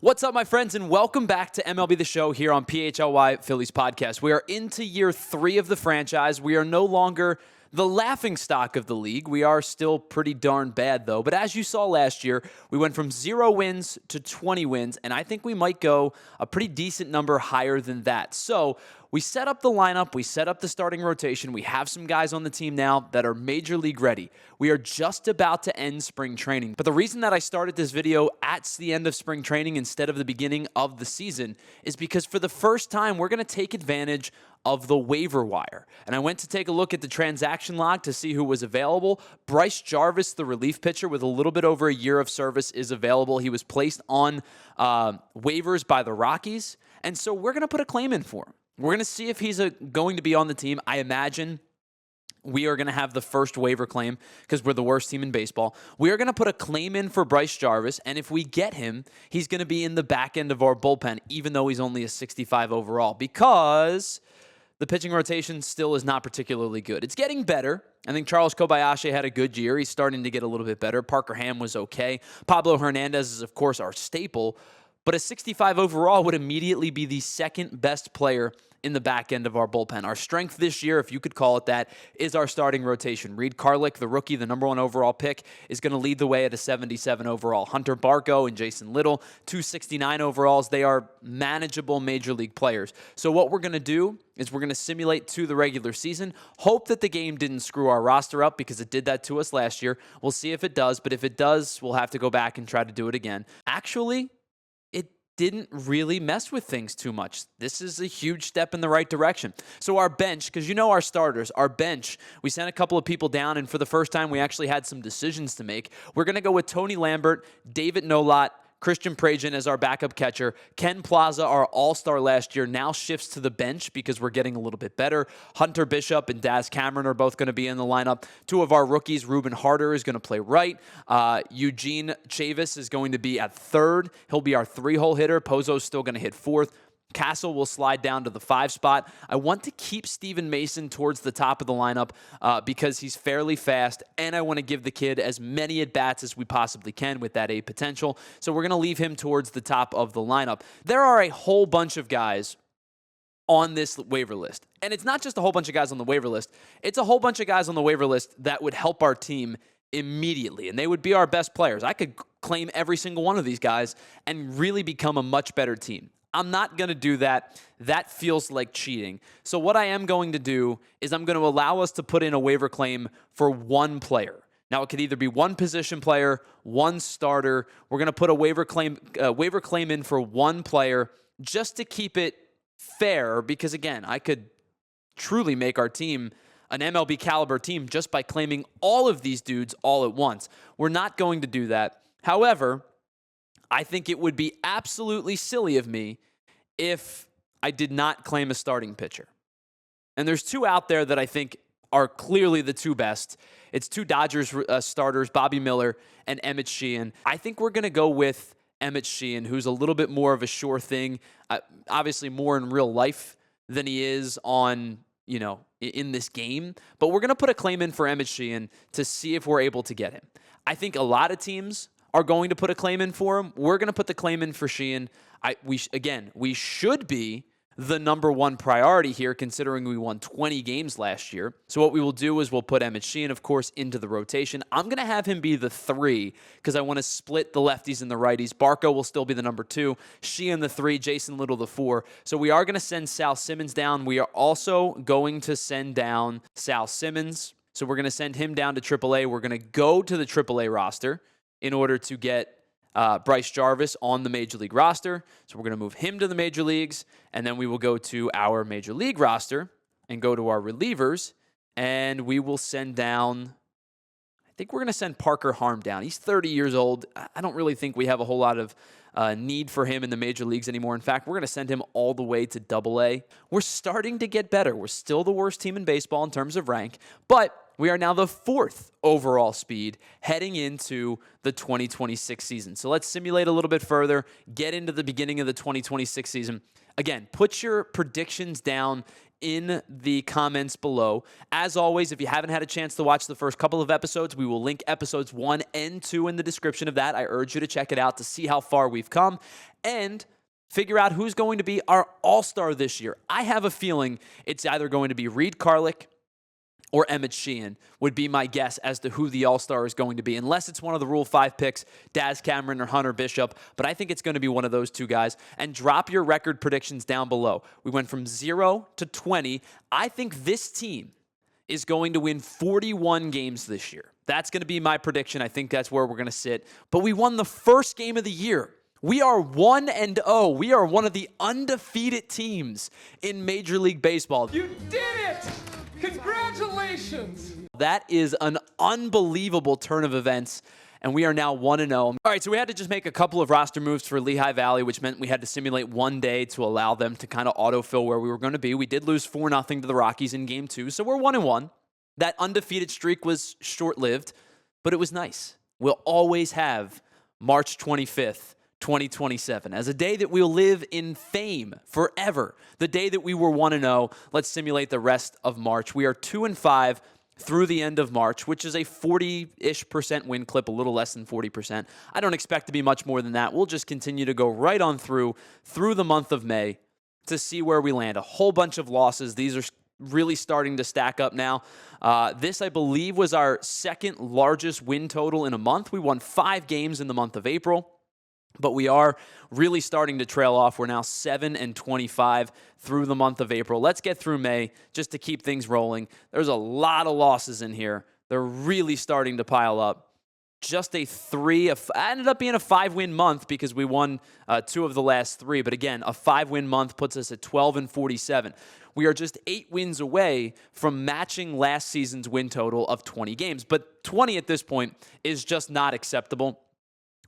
What's up, my friends, and welcome back to MLB The Show here on PHLY Phillies Podcast. We are into year 3 of the franchise. We are no longer the laughingstock of the league. We are still pretty darn bad, though. But as you saw last year, we went from 0 wins to 20 wins, and I think we might go a pretty decent number higher than that. So we set up the lineup, we set up the starting rotation, we have some guys on the team now that are major league ready. We are just about to end spring training. But the reason that I started this video at the end of spring training instead of the beginning of the season is because for the first time, we're going to take advantage of the waiver wire. And I went to take a look at the transaction log to see who was available. Bryce Chavis, the relief pitcher with a little bit over a year of service, is available. He was placed on waivers by the Rockies. And so we're going to put a claim in for him. We're going to see if he's going to be on the team. I imagine we are going to have the first waiver claim because we're the worst team in baseball. We are going to put a claim in for Bryce Chavis, and if we get him, he's going to be in the back end of our bullpen, even though he's only a 65 overall, because the pitching rotation still is not particularly good. It's getting better. I think Charles Kobayashi had a good year. He's starting to get a little bit better. Parker Ham was okay. Pablo Hernandez is, of course, our staple. But a 65 overall would immediately be the second best player in the back end of our bullpen. Our strength this year, if you could call it that, is our starting rotation. Reed Carlick, the rookie, the number 1 overall pick, is going to lead the way at a 77 overall. Hunter Barco and Jason Little, 269 overalls. They are manageable major league players. So what we're going to do is we're going to simulate to the regular season, hope that the game didn't screw our roster up because it did that to us last year. We'll see if it does, but if it does, we'll have to go back and try to do it again. Actually, didn't really mess with things too much. This is a huge step in the right direction. So our bench, because you know our starters, our bench, we sent a couple of people down, and for the first time, we actually had some decisions to make. We're going to go with Tony Lambert, David Nolot, Christian Prajan as our backup catcher. Ken Plaza, our all-star last year, now shifts to the bench because we're getting a little bit better. Hunter Bishop and Daz Cameron are both going to be in the lineup. 2 of our rookies, Ruben Harder is going to play right. Eugene Chavis is going to be at third. He'll be our 3-hole hitter. Pozo's still going to hit fourth. Castle will slide down to the 5 spot. I want to keep Steven Mason towards the top of the lineup because he's fairly fast, and I want to give the kid as many at-bats as we possibly can with that A potential. So we're going to leave him towards the top of the lineup. There are a whole bunch of guys on this waiver list. And it's not just a whole bunch of guys on the waiver list. It's a whole bunch of guys on the waiver list that would help our team immediately, and they would be our best players. I could claim every single one of these guys and really become a much better team. I'm not going to do that. That feels like cheating. So what I am going to do is I'm going to allow us to put in a waiver claim for 1 player. Now, it could either be 1 position player, 1 starter. We're going to put a waiver claim in for 1 player just to keep it fair because, again, I could truly make our team an MLB caliber team just by claiming all of these dudes all at once. We're not going to do that. However, I think it would be absolutely silly of me if I did not claim a starting pitcher. And there's 2 out there that I think are clearly the 2 best. It's 2 Dodgers starters, Bobby Miller and Emmett Sheehan. I think we're going to go with Emmett Sheehan, who's a little bit more of a sure thing, obviously more in real life than he is on, in this game. But we're going to put a claim in for Emmett Sheehan to see if we're able to get him. I think a lot of teams are going to put a claim in for him. We're going to put the claim in for Sheehan. We should be the number 1 priority here, considering we won 20 games last year. So what we will do is we'll put Emmett Sheehan, of course, into the rotation. I'm going to have him be the 3 because I want to split the lefties and the righties. Barco will still be the number 2. Sheehan the 3, Jason Little the 4. So we are going to send Sal Simmons down. We are also going to send down Sal Simmons. So we're going to send him down to AAA. We're going to go to the AAA roster in order to get Bryce Chavis on the Major League roster. So we're going to move him to the Major Leagues, and then we will go to our Major League roster and go to our relievers, and we will send down, I think we're going to send Parker Harm down. He's 30 years old. I don't really think we have a whole lot of need for him in the major leagues anymore. In fact, we're going to send him all the way to AA. We're starting to get better. We're still the worst team in baseball in terms of rank, but we are now the 4th overall speed heading into the 2026 season. So let's simulate a little bit further, get into the beginning of the 2026 season. Again, put your predictions down in the comments below. As always, if you haven't had a chance to watch the first couple of episodes, we will link episodes 1 and 2 in the description of that. I urge you to check it out to see how far we've come. and figure out who's going to be our all-star this year. I have a feeling it's either going to be Reed Carlick or Emmett Sheehan would be my guess as to who the all-star is going to be, unless it's one of the Rule 5 picks, Daz Cameron or Hunter Bishop. But I think it's going to be one of those two guys. And drop your record predictions down below. We went from 0 to 20. I think this team is going to win 41 games this year. That's going to be my prediction. I think that's where we're going to sit. But we won the first game of the year. We are 1-0. We are one of the undefeated teams in Major League Baseball. You did it! Congratulations! That is an unbelievable turn of events, and we are now 1-0. All right, so we had to just make a couple of roster moves for Lehigh Valley, which meant we had to simulate one day to allow them to kind of autofill where we were going to be. We did lose 4-0 to the Rockies in Game 2, so we're 1-1. That undefeated streak was short-lived, but it was nice. We'll always have March 25th, 2027 as a day that we'll live in fame forever. The day that we were 1-0. Let's simulate the rest of March. We are 2-5 through the end of March, which is a 40-ish% win clip, a little less than 40%. I don't expect to be much more than that. We'll just continue to go right on through the month of May to see where we land. A whole bunch of losses. These are really starting to stack up now. This, I believe, was our second largest win total in a month. We won 5 games in the month of April. But we are really starting to trail off. We're now 7-25 through the month of April. Let's get through May just to keep things rolling. There's a lot of losses in here. They're really starting to pile up. Just ended up being a 5-win month because we won 2 of the last 3. But again, a 5-win month puts us at 12-47. We are just 8 wins away from matching last season's win total of 20 games. But 20 at this point is just not acceptable.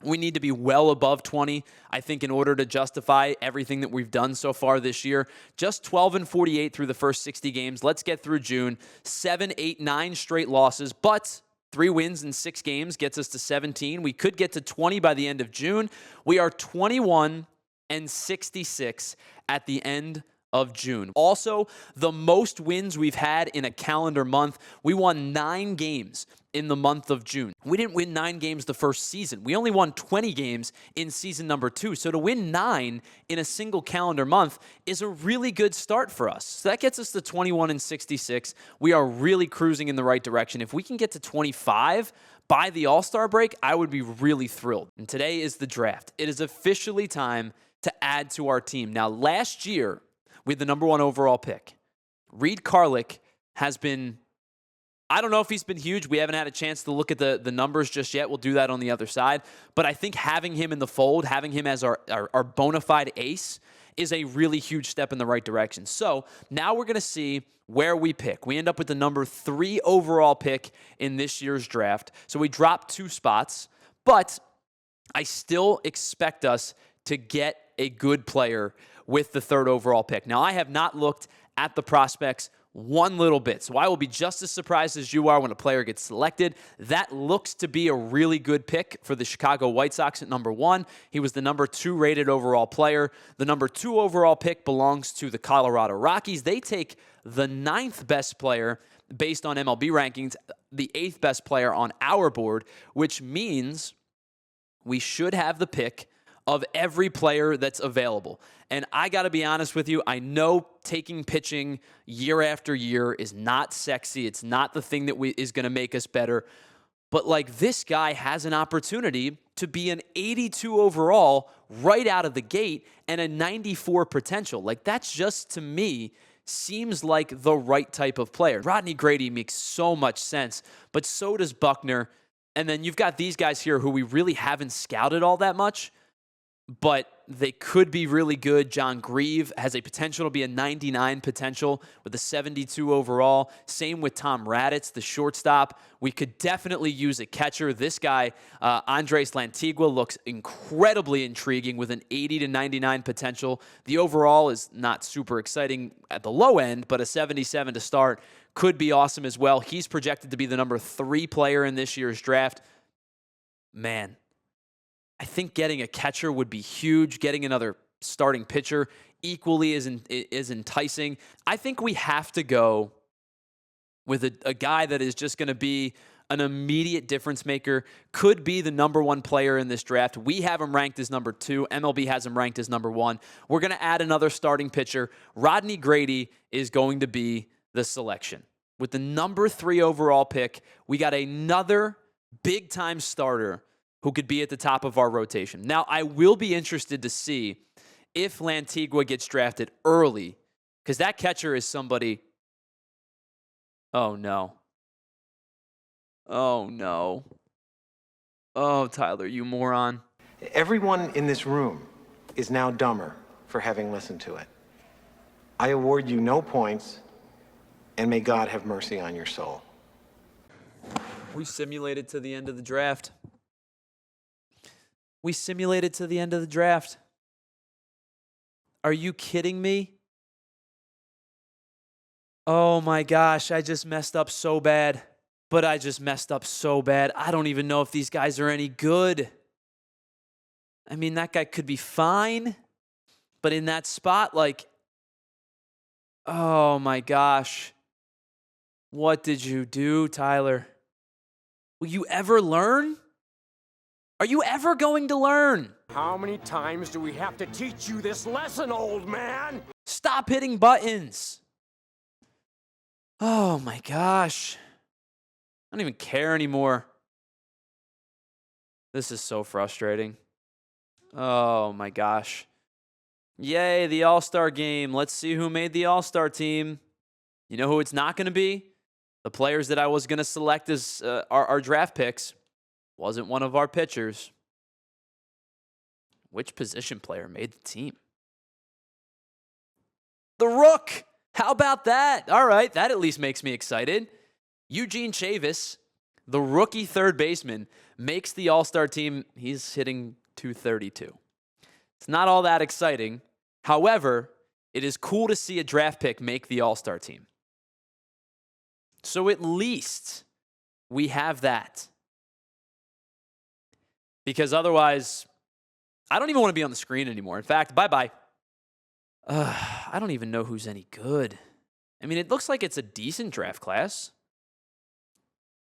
We need to be well above 20, I think, in order to justify everything that we've done so far this year. Just 12-48 through the first 60 games. Let's get through June. 7, 8, 9 straight losses, but 3 wins in 6 games gets us to 17. We could get to 20 by the end of June. We are 21-66 at the end of June. Also, the most wins we've had in a calendar month. We won 9 games in the month of June. We didn't win 9 games the first season. We only won 20 games in season number 2. So to win 9 in a single calendar month is a really good start for us. So that gets us to 21-66. We are really cruising in the right direction. If we can get to 25 by the All-Star break, I would be really thrilled. And today is the draft. It is officially time to add to our team. Now, last year, we had the number 1 overall pick. Reed Carlick has been, I don't know if he's been huge. We haven't had a chance to look at the numbers just yet. We'll do that on the other side. But I think having him in the fold, having him as our bona fide ace is a really huge step in the right direction. So now we're going to see where we pick. We end up with the number 3 overall pick in this year's draft. So we dropped 2 spots, but I still expect us to get a good player with the 3rd overall pick. Now, I have not looked at the prospects one little bit, so I will be just as surprised as you are when a player gets selected. That looks to be a really good pick for the Chicago White Sox at number 1. He was the number 2 rated overall player. The number 2 overall pick belongs to the Colorado Rockies. They take the 9th best player based on MLB rankings, the 8th best player on our board, which means we should have the pick of every player that's available. And I got to be honest with you, I know taking pitching year after year is not sexy. It's not the thing that is going to make us better. But like, this guy has an opportunity to be an 82 overall right out of the gate and a 94 potential. Like, that's just, to me, seems like the right type of player. Rodney Grady makes so much sense, but so does Buckner. And then you've got these guys here who we really haven't scouted all that much, but they could be really good. John Grieve has a potential to be a 99 potential with a 72 overall. Same with Tom Raditz, the shortstop. We could definitely use a catcher. This guy, Andres Lantigua, looks incredibly intriguing with an 80 to 99 potential. The overall is not super exciting at the low end, but a 77 to start could be awesome as well. He's projected to be the number 3 player in this year's draft. Man, I think getting a catcher would be huge. Getting another starting pitcher equally is enticing. I think we have to go with a guy that is just going to be an immediate difference maker, could be the number one player in this draft. We have him ranked as number 2. MLB has him ranked as number 1. We're going to add another starting pitcher. Rodney Grady is going to be the selection. With the number 3 overall pick, we got another big-time starter who could be at the top of our rotation. Now, I will be interested to see if Lantigua gets drafted early, because that catcher is somebody... Oh, no. Oh, no. Oh, Tyler, you moron. Everyone in this room is now dumber for having listened to it. I award you no points, and may God have mercy on your soul. We simulated to the end of the draft. We simulated to the end of the draft. Are you kidding me? Oh my gosh, I just messed up so bad. But I just messed up so bad. I don't even know if these guys are any good. I mean, that guy could be fine. But in that spot, like, oh my gosh. What did you do, Tyler? Will you ever learn? Are you ever going to learn? How many times do we have to teach you this lesson, old man? Stop hitting buttons. Oh my gosh. I don't even care anymore. This is so frustrating. Oh my gosh. Yay, the All-Star game. Let's see who made the All-Star team. You know who it's not going to be? The players that I was going to select as our draft picks. Wasn't one of our pitchers. Which position player made the team? The Rook. How about that? All right, that at least makes me excited. Eugene Chavis, the rookie third baseman, makes the All-Star team. He's hitting .232. It's not all that exciting. However, it is cool to see a draft pick make the All-Star team. So at least we have that. Because otherwise, I don't even want to be on the screen anymore. In fact, bye-bye. I don't even know who's any good. I mean, it looks like it's a decent draft class.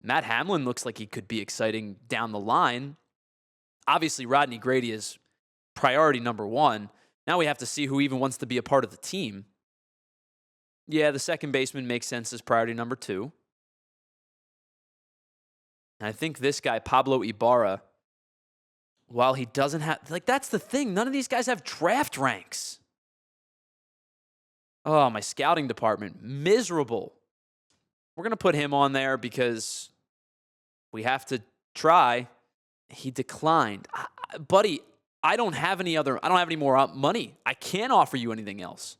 Matt Hamlin looks like he could be exciting down the line. Obviously, Rodney Grady is priority number 1. Now we have to see who even wants to be a part of the team. Yeah, the second baseman makes sense as priority number 2. And I think this guy, Pablo Ibarra, while he doesn't have... Like, that's the thing. None of these guys have draft ranks. Oh, my scouting department. Miserable. We're going to put him on there because we have to try. He declined. Buddy, I don't have any more money. I can't offer you anything else.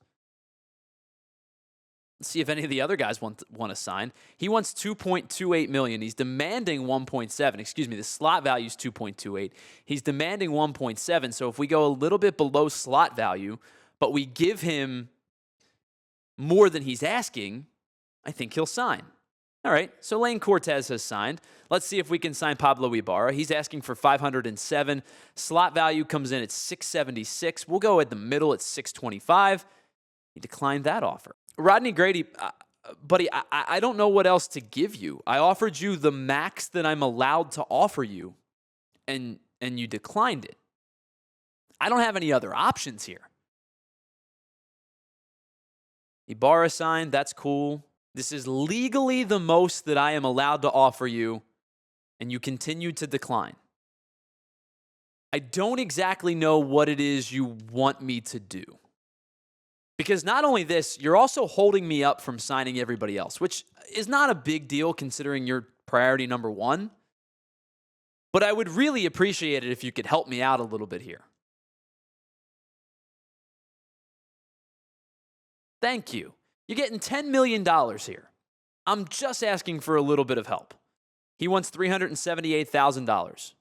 Let's see if any of the other guys want to sign. He wants $2.28 million. He's demanding 1.7. Excuse me, the slot value is 2.28. He's demanding 1.7. So if we go a little bit below slot value, but we give him more than he's asking, I think he'll sign. All right, so Lane Cortez has signed. Let's see if we can sign Pablo Ibarra. He's asking for 507. Slot value comes in at 676. We'll go at the middle at 625. He declined that offer. Rodney Grady, buddy, I don't know what else to give you. I offered you the max that I'm allowed to offer you, and you declined it. I don't have any other options here. Ibarra signed, that's cool. This is legally the most that I am allowed to offer you, and you continue to decline. I don't exactly know what it is you want me to do. Because not only this, you're also holding me up from signing everybody else, which is not a big deal considering you're priority number 1. But I would really appreciate it if you could help me out a little bit here. Thank you. You're getting $10 million here. I'm just asking for a little bit of help. He wants $378,000.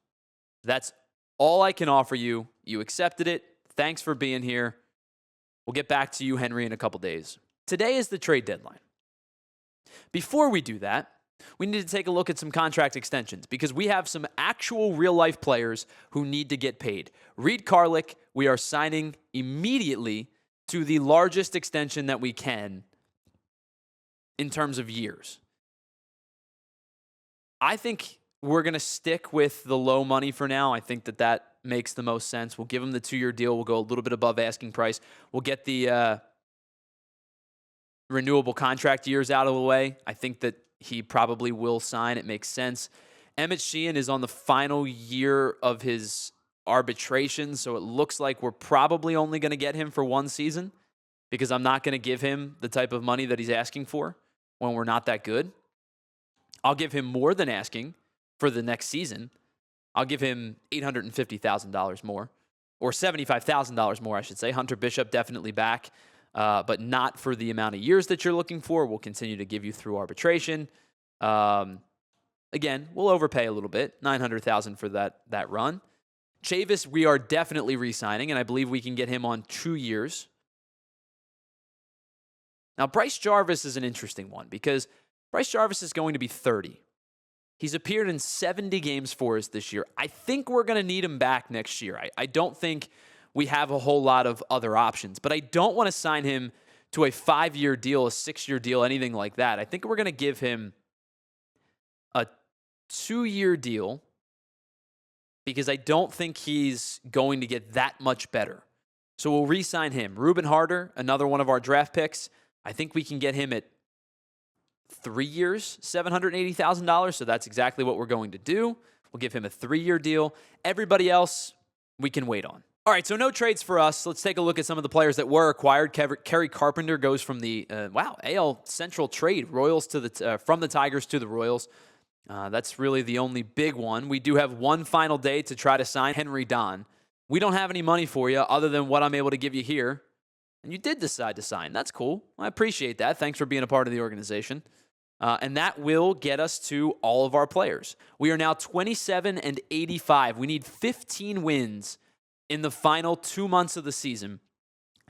That's all I can offer you. You accepted it. Thanks for being here. We'll get back to you, Henry, in a couple days. Today is the trade deadline. Before we do that, we need to take a look at some contract extensions because we have some actual real-life players who need to get paid. Reed Carlick, we are signing immediately to the largest extension that we can in terms of years. I think we're going to stick with the low money for now. I think that makes the most sense. We'll give him the 2-year deal. We'll go a little bit above asking price. We'll get the renewable contract years out of the way. I think that he probably will sign. It makes sense. Emmett Sheehan is on the final year of his arbitration, so it looks like we're probably only going to get him for 1 season because I'm not going to give him the type of money that he's asking for when we're not that good. I'll give him more than asking for the next season. I'll give him $850,000 more, or $75,000 more, I should say. Hunter Bishop definitely back, but not for the amount of years that you're looking for. We'll continue to give you through arbitration. Again, we'll overpay a little bit, $900,000 for that run. Chavis, we are definitely re-signing, and I believe we can get him on 2 years. Now, Bryce Jarvis is an interesting one because Bryce Jarvis is going to be 30. He's appeared in 70 games for us this year. I think we're going to need him back next year. I don't think we have a whole lot of other options, but I don't want to sign him to a 5-year deal, a 6-year deal, anything like that. I think we're going to give him a 2-year deal because I don't think he's going to get that much better. So we'll re-sign him. Reuben Harder, another one of our draft picks. I think we can get him at 3 years, $780,000. So that's exactly what we're going to do. We'll give him a 3-year deal. Everybody else, we can wait on. All right, so no trades for us. Let's take a look at some of the players that were acquired. Kerry Carpenter goes from the AL Central trade, Royals to from the Tigers to the Royals. That's really the only big one. We do have one final day to try to sign Henry Don. We don't have any money for you other than what I'm able to give you here. And you did decide to sign. That's cool. I appreciate that. Thanks for being a part of the organization. And that will get us to all of our players. We are now 27-85. We need 15 wins in the final 2 months of the season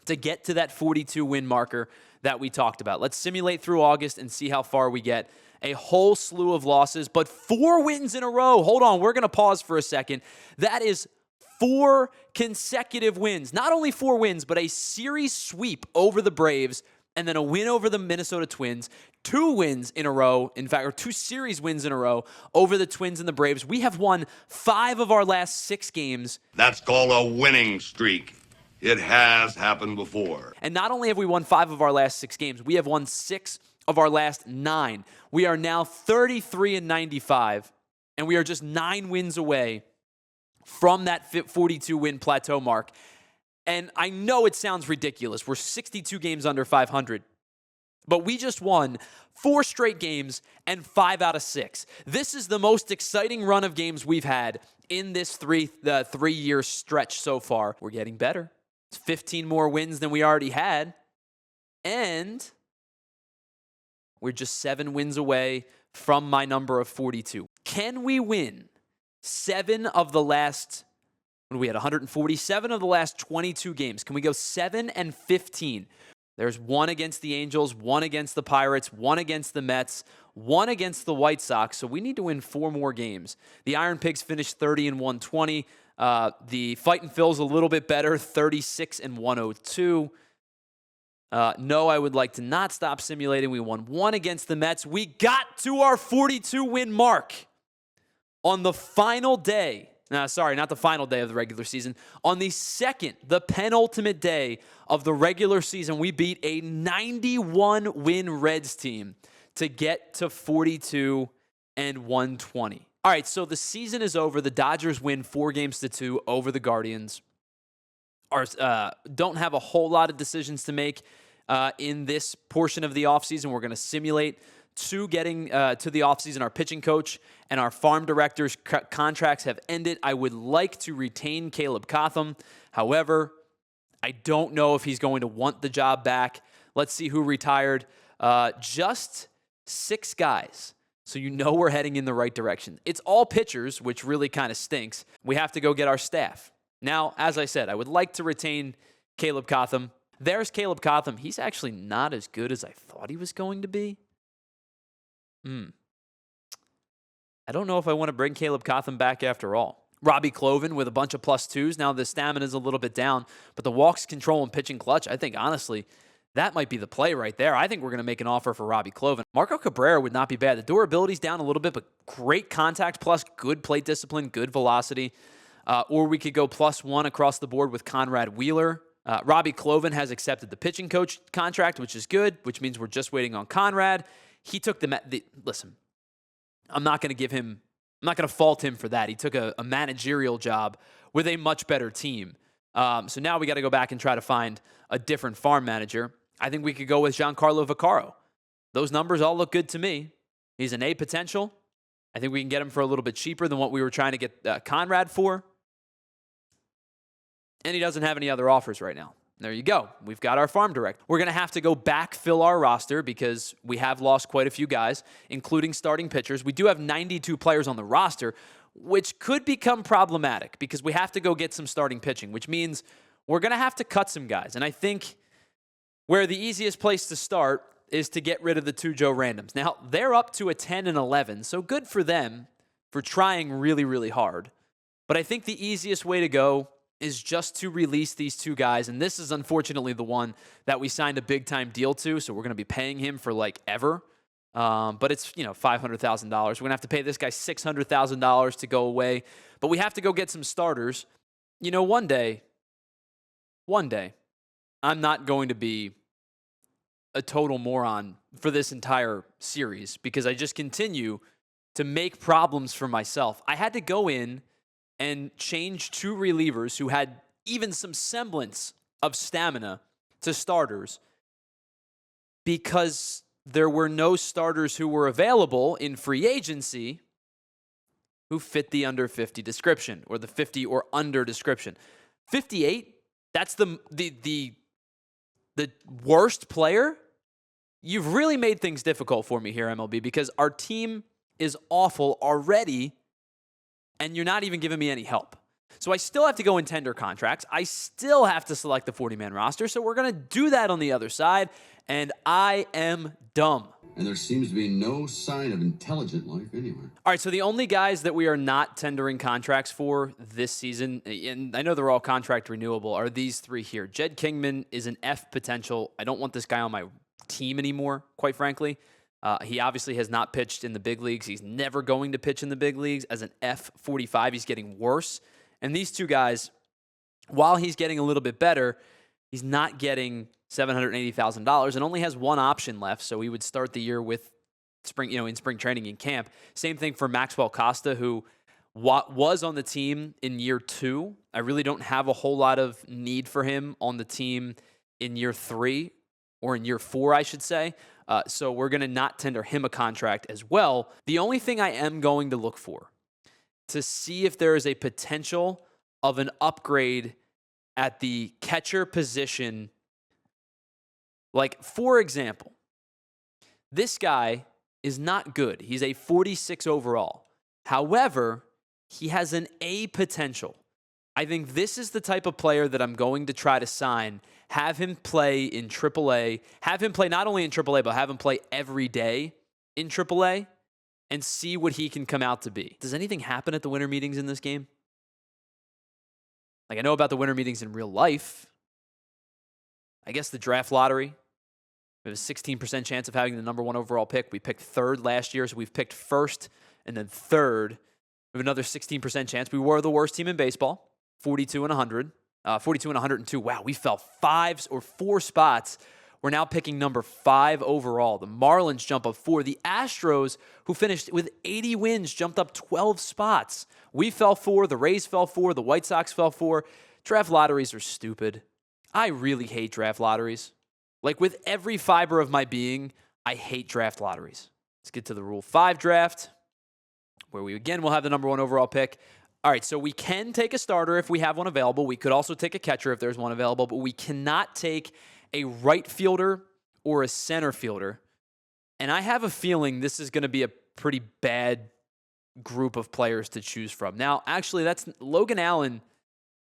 to get to that 42-win marker that we talked about. Let's simulate through August and see how far we get. A whole slew of losses, but 4 wins in a row. Hold on, we're going to pause for a second. That is 4 consecutive wins. Not only 4 wins, but a series sweep over the Braves and then a win over the Minnesota Twins. 2 wins in a row, in fact, or 2 series wins in a row over the Twins and the Braves. We have won 5 of our last 6 games. That's called a winning streak. It has happened before. And not only have we won 5 of our last 6 games, we have won 6 of our last 9. We are now 33-95, and we are just 9 wins away from that 42-win plateau mark. And I know it sounds ridiculous. We're 62 games under 500. But we just won 4 straight games and 5 out of 6. This is the most exciting run of games we've had in this 3-year stretch so far. We're getting better. It's 15 more wins than we already had. And we're just 7 wins away from my number of 42. Can we win 7 of the last, when we had 147 of the last 22 games? Can we go 7-15? There's 1 against the Angels, 1 against the Pirates, 1 against the Mets, 1 against the White Sox. So we need to win 4 more games. The Iron Pigs finished 30-120. The Fightin' Phil's a little bit better, 36-102. No, I would like to not stop simulating. We won 1 against the Mets. We got to our 42-win mark on the final day. Sorry, not the final day of the regular season. On the second, the penultimate day of the regular season, we beat a 91-win Reds team to get to 42-120. All right, so the season is over. The Dodgers win 4-2 over the Guardians. Don't have a whole lot of decisions to make in this portion of the offseason. We're going to simulate to getting to the offseason. Our pitching coach and our farm director's contracts have ended. I would like to retain Caleb Cotham. However, I don't know if he's going to want the job back. Let's see who retired. Just 6 guys. So you know we're heading in the right direction. It's all pitchers, which really kind of stinks. We have to go get our staff. Now, as I said, I would like to retain Caleb Cotham. There's Caleb Cotham. He's actually not as good as I thought he was going to be. I don't know if I want to bring Caleb Cotham back after all. Robbie Cloven with a bunch of +2s. Now the stamina is a little bit down, but the walks, control, and pitching clutch, I think, honestly, That might be the play right there. I think we're going to make an offer for Robbie Cloven. Marco Cabrera would not be bad. The durability's down a little bit, but great contact plus good plate discipline, good velocity. Or we could go +1 across the board with Conrad Wheeler. Robbie Cloven has accepted the pitching coach contract, which is good, which means we're just waiting on Conrad. He took listen, I'm not going to fault him for that. He took a managerial job with a much better team. So now we got to go back and try to find a different farm manager. I think we could go with Giancarlo Vaccaro. Those numbers all look good to me. He's an A potential. I think we can get him for a little bit cheaper than what we were trying to get Conrad for. And he doesn't have any other offers right now. There you go. We've got our farm direct. We're going to have to go backfill our roster because we have lost quite a few guys, including starting pitchers. We do have 92 players on the roster, which could become problematic because we have to go get some starting pitching, which means we're going to have to cut some guys. And I think where the easiest place to start is to get rid of the 2 Joe Randoms. Now, they're up to a 10-11, so good for them for trying really, really hard. But I think the easiest way to go is just to release these 2 guys. And this is unfortunately the one that we signed a big-time deal to, so we're going to be paying him for like ever. But it's, $500,000. We're going to have to pay this guy $600,000 to go away. But we have to go get some starters. One day, I'm not going to be a total moron for this entire series because I just continue to make problems for myself. I had to go in and change 2 relievers who had even some semblance of stamina to starters because there were no starters who were available in free agency who fit the under 50 description or the 50 or under description. 58, that's the worst player. You've really made things difficult for me here, MLB, because our team is awful already, and you're not even giving me any help. So I still have to go and tender contracts. I still have to select the 40-man roster, so we're going to do that on the other side, and I am dumb. And there seems to be no sign of intelligent life anywhere. All right, so the only guys that we are not tendering contracts for this season, and I know they're all contract renewable, are these 3 here. Jed Kingman is an F potential. I don't want this guy on my team anymore, quite frankly. He obviously has not pitched in the big leagues. He's never going to pitch in the big leagues. As an F45, he's getting worse. And these 2 guys, while he's getting a little bit better, he's not getting $780,000 and only has 1 option left. So he would start the year with in spring training in camp. Same thing for Maxwell Costa, who was on the team in year 2. I really don't have a whole lot of need for him on the team in year 3 or in year 4, I should say. So we're going to not tender him a contract as well. The only thing I am going to look for to see if there is a potential of an upgrade at the catcher position. Like, for example, this guy is not good. He's a 46 overall. However, he has an A potential. I think this is the type of player that I'm going to try to sign, have him play in AAA, have him play not only in AAA, but have him play every day in AAA and see what he can come out to be. Does anything happen at the winter meetings in this game? Like, I know about the winter meetings in real life. I guess the draft lottery. We have a 16% chance of having the number 1 overall pick. We picked 3rd last year, so we've picked 1st and then 3rd. We have another 16% chance. We were the worst team in baseball, 42 and 100. 42 and 102. Wow, we fell 5 or 4 spots. We're now picking number 5 overall. The Marlins jump up 4. The Astros, who finished with 80 wins, jumped up 12 spots. We fell 4. The Rays fell 4. The White Sox fell 4. Draft lotteries are stupid. I really hate draft lotteries. Like, with every fiber of my being, I hate draft lotteries. Let's get to the Rule 5 draft, where we, again, will have the number 1 overall pick. All right, so we can take a starter if we have one available. We could also take a catcher if there's one available, but we cannot take a right fielder or a center fielder. And I have a feeling this is going to be a pretty bad group of players to choose from. Now, actually, that's Logan Allen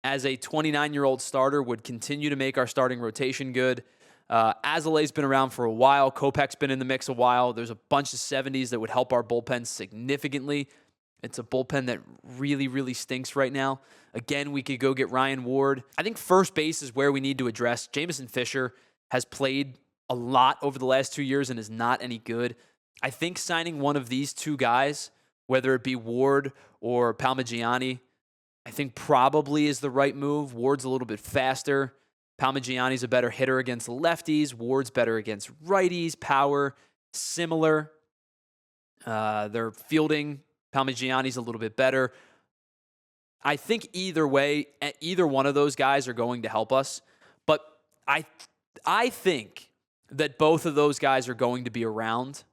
as a 29-year-old starter would continue to make our starting rotation good. Azolay's been around for a while. Kopech's been in the mix a while. There's a bunch of 70s that would help our bullpen significantly. It's a bullpen that really, really stinks right now. Again, we could go get Ryan Ward. I think first base is where we need to address. Jameson Fisher has played a lot over the last 2 years and is not any good. I think signing one of these two guys, whether it be Ward or Palmigiani, I think probably is the right move. Ward's a little bit faster. Palmigiani's a better hitter against lefties. Ward's better against righties. Power, similar. Their fielding, Palmigiani's a little bit better. I think either way, either one of those guys are going to help us. But I think that both of those guys are going to be around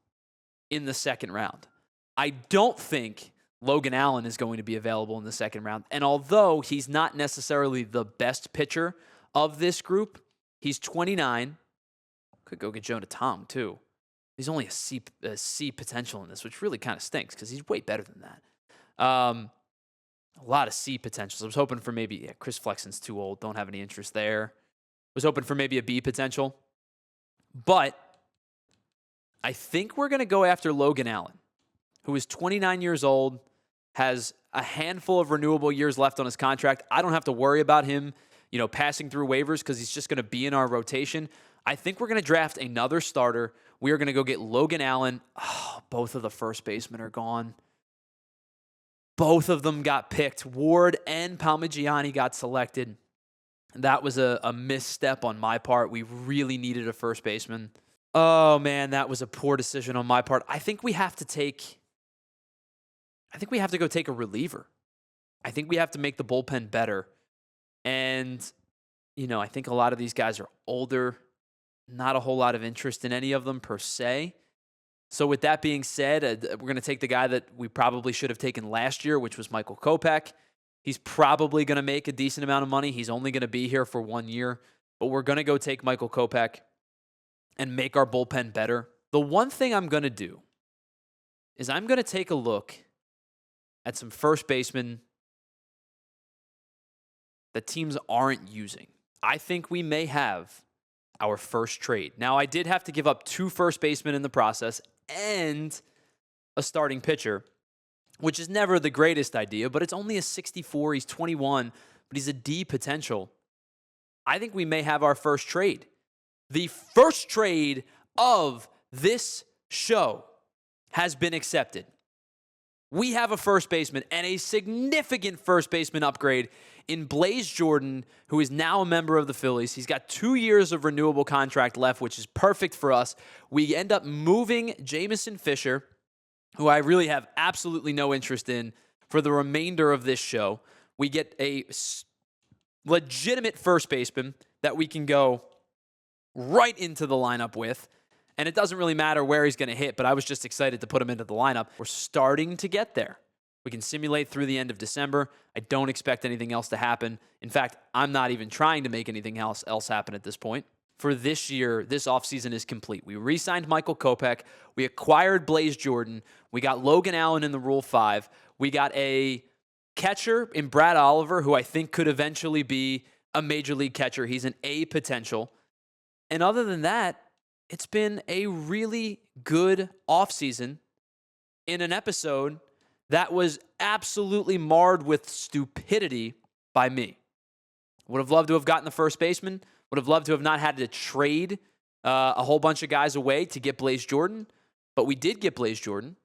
in the second round. I don't think Logan Allen is going to be available in the second round. And although he's not necessarily the best pitcher of this group, he's 29. Could go get Jonah Tom, too. He's only a C potential in this, which really kind of stinks because he's way better than that. A lot of C potentials. I was hoping for maybe Chris Flexen's too old. Don't have any interest there. Was hoping for maybe a B potential. But I think we're going to go after Logan Allen, who is 29 years old, has a handful of renewable years left on his contract. I don't have to worry about him, passing through waivers because he's just going to be in our rotation. I think we're going to draft another starter. We are going to go get Logan Allen. Oh, both of the first basemen are gone. Both of them got picked. Ward and Palmigiani got selected. That was a misstep on my part. We really needed a first baseman. Oh, man, that was a poor decision on my part. I think we have to go take a reliever. I think we have to make the bullpen better. And, I think a lot of these guys are older. Not a whole lot of interest in any of them per se. So with that being said, we're going to take the guy that we probably should have taken last year, which was Michael Kopech. He's probably going to make a decent amount of money. He's only going to be here for 1 year. But we're going to go take Michael Kopech and make our bullpen better. The one thing I'm going to do is I'm going to take a look at some first basemen that teams aren't using. I think we may have our first trade. Now, I did have to give up 2 first basemen in the process and a starting pitcher, which is never the greatest idea, but it's only a 64. He's 21, but he's a D potential. I think we may have our first trade. The first trade of this show has been accepted. We have a first baseman and a significant first baseman upgrade in Blaze Jordan, who is now a member of the Phillies. He's got 2 years of renewable contract left, which is perfect for us. We end up moving Jamison Fisher, who I really have absolutely no interest in, for the remainder of this show. We get a legitimate first baseman that we can go right into the lineup with. And it doesn't really matter where he's going to hit, but I was just excited to put him into the lineup. We're starting to get there. We can simulate through the end of December. I don't expect anything else to happen. In fact, I'm not even trying to make anything else happen at this point. For this year, this offseason is complete. We re-signed Michael Kopech. We acquired Blaze Jordan. We got Logan Allen in the Rule 5. We got a catcher in Brad Oliver, who I think could eventually be a major league catcher. He's an A potential. And other than that, it's been a really good offseason in an episode that was absolutely marred with stupidity by me. Would have loved to have gotten the first baseman. Would have loved to have not had to trade a whole bunch of guys away to get Blaze Jordan. But we did get Blaze Jordan,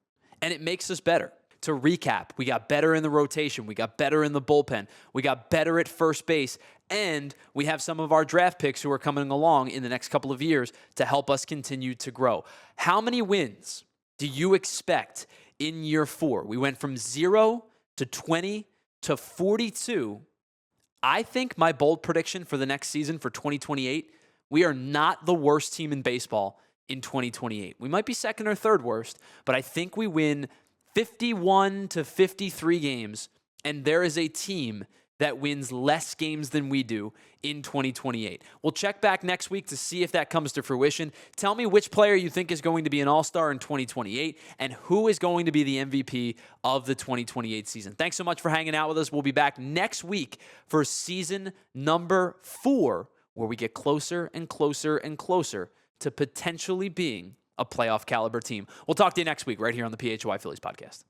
and it makes us better. To recap, we got better in the rotation. We got better in the bullpen. We got better at first base. And we have some of our draft picks who are coming along in the next couple of years to help us continue to grow. How many wins do you expect in year 4? We went from 0 to 20 to 42. I think my bold prediction for the next season for 2028, we are not the worst team in baseball in 2028. We might be second or third worst, but I think we win 51 to 53 games, and there is a team that wins less games than we do in 2028. We'll check back next week to see if that comes to fruition. Tell me which player you think is going to be an all-star in 2028 and who is going to be the MVP of the 2028 season. Thanks so much for hanging out with us. We'll be back next week for season number 4, where we get closer and closer and closer to potentially being a playoff caliber team. We'll talk to you next week right here on the PHY Phillies podcast.